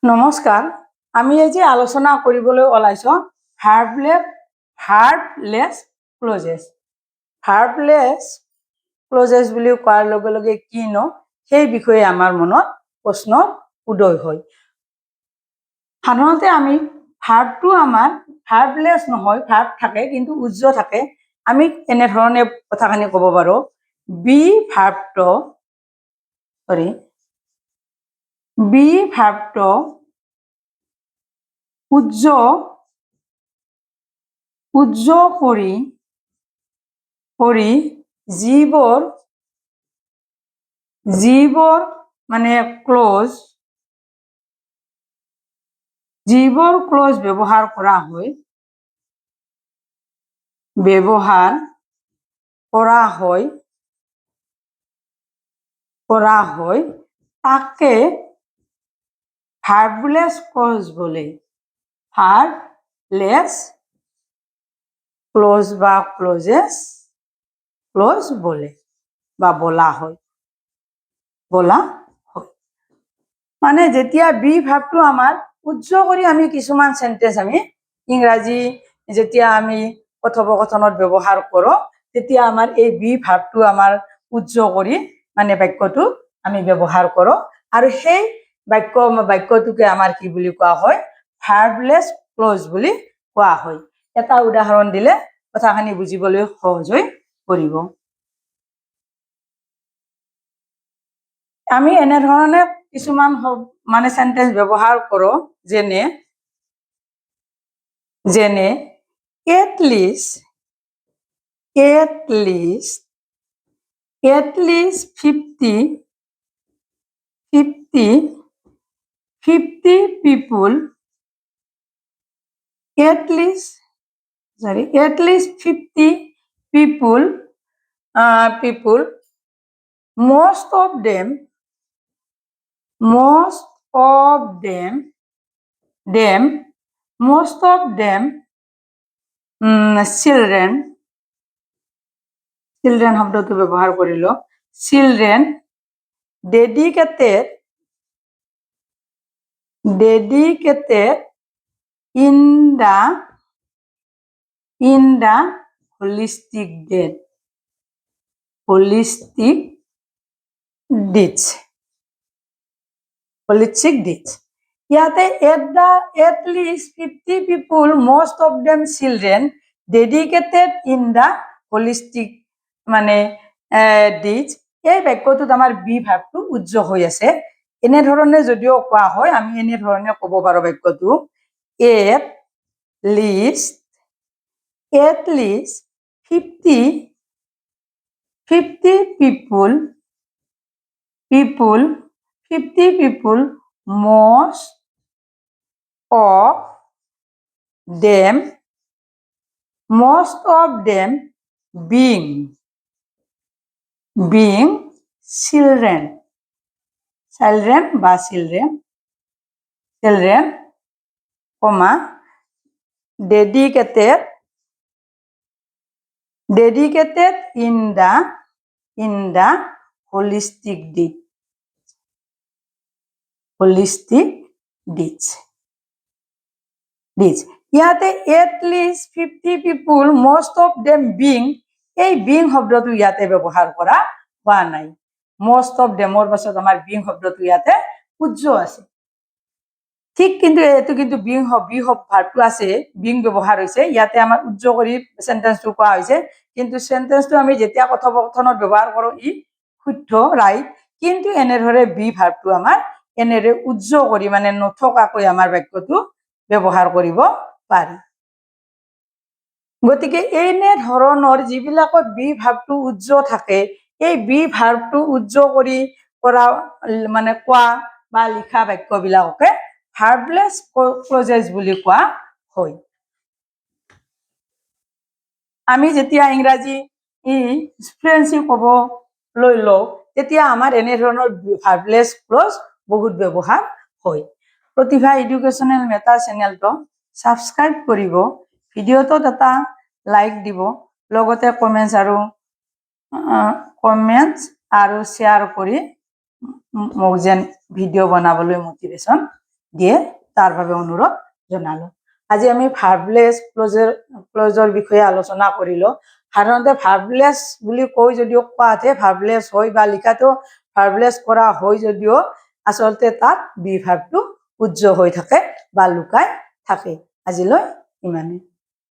নমস্কাৰ, আমি এই যে আলোচনা কৰিবলৈ ওলাইছো ভাৰ্বলেছ ক্লজেছ। ভাৰ্বলেছ ক্লজেছ বুলি কোৱাৰ লগে লগে কিনো সেই বিষয়ে আমাৰ মনত প্ৰশ্ন উদয় হয়। সাধাৰণতে আমি ভাৰ্বটো আমাৰ ভাৰ্বলেছ নহয়, ভাৰ্ব থাকে কিন্তু উজ্জ থাকে। আমি এনেধৰণে কথাখিনি ক'ব পাৰোঁ, বি ভাৰ্বটো উজ্জ কৰি যিবোৰ মানে ক্লজ ব্যৱহাৰ কৰা হয় তাকে ভাৰ্বলেছ ক্লজ বলে। ভাৰ্বলেছ ক্লজ বা ক্লজেছ ক্লজ বলে বা বলা হয়। মানে যেতিয়া বি ভাৰ্বটো আমাৰ উজ্জ কৰি আমি কিছুমান সেন্টেন্স আমি ইংৰাজী যেতিয়া আমি কথোপকথনত ব্যৱহাৰ কৰোঁ, তেতিয়া আমাৰ এই বি ভাৰ্বটো আমাৰ উজ্জ কৰি মানে বাক্যটো আমি ব্যৱহাৰ কৰোঁ আৰু সেই বাক্যটোকে আমাৰ কি বুলি কোৱা হয়, ভাৰ্বলেছ ক্লজ বুলি কোৱা হয়। এটা উদাহৰণ দিলে কথাখিনি বুজিবলৈ সহজ হৈ পৰিব। আমি এনেধৰণে কিছুমান মানে সেন্টেন্স ব্যৱহাৰ কৰোঁ, যেনে at least 50 people most of them children শব্দটো ব্যৱহাৰ কৰিলো, children dedicated in the holistic deeds. ইয়াতে at least 50 people, most of them children, dedicated in the holistic মানে deeds, এই বাক্যটোত আমাৰ বি ভাৰ্বটো উজ্জ হৈ আছে। এনেধৰণে যদিও কোৱা হয়, আমি এনেধৰণে ক'ব পাৰোঁ বাক্যটো, at least 50 people most of them being children বা children, dedicated in the holistic deeds. ইয়াতে at least 50 people, most of them being, এই being শব্দটো ইয়াতে ব্যৱহাৰ কৰা হোৱা নাই। most of themৰ পাছত আমাৰ being শব্দটো ইয়াতে উজ্জ আছে। ঠিক কিন্তু এইটো কিন্তু being ভাৰ্বটো আছে, being ব্যৱহাৰ হৈছে, ইয়াতে আমাৰ উজ্জ কৰি সেন্টেন্সটো কোৱা হৈছে, কিন্তু সেন্টেন্সটো আমি যেতিয়া কথোপকথনত ব্যৱহাৰ কৰোঁ ই শুদ্ধ, ৰাইট, কিন্তু এনেদৰে বি ভাৰ্বটো আমাৰ এনেদৰে উজ্জ কৰি মানে নথকাকৈ আমাৰ বাক্যটো ব্যৱহাৰ কৰিব পাৰি। গতিকে এনে ধৰণৰ যিবিলাকত বি ভাৰ্বটো উজ্জ থাকে, এই বি ভাৰ্বটো উজ্জ কৰি কৰা মানে কোৱা বা লিখা বাক্যবিলাককে ভাৰ্বলেছ ক্লজেছ বুলি কোৱা হয়। আমি যেতিয়া ইংৰাজী ফ্লুৱেন্সি ক'বলৈ লওঁ, তেতিয়া আমাৰ এনেধৰণৰ ভাৰ্বলেছ ক্লজ বহুত ব্যৱহাৰ হয়। প্ৰতিভা এডুকেশ্যনেল মেটাৰ চেনেলটো ছাবস্ক্ৰাইব কৰিব, ভিডিঅ'টোত এটা লাইক দিব, লগতে কমেণ্টছ আৰু শ্বেয়াৰ কৰি মোক যেন ভিডিঅ' বনাবলৈ মটিভেশ্যন দিয়ে তাৰ বাবে অনুৰোধ জনালো। আজি আমি ভাৰ্বলেছ ক্লজৰ বিষয়ে আলোচনা কৰিলো। সাধাৰণতে ভাৰ্বলেছ বুলি কৈ যদিও কোৱাতে ভাৰ্বলেছ হয় বা লিখাতেও ভাৰ্বলেছ কৰা হয় যদিও আচলতে তাত বি ভাৰ্বটো উজ্জ্বল হৈ থাকে বা লুকাই থাকে। আজিলৈ ইমানেই।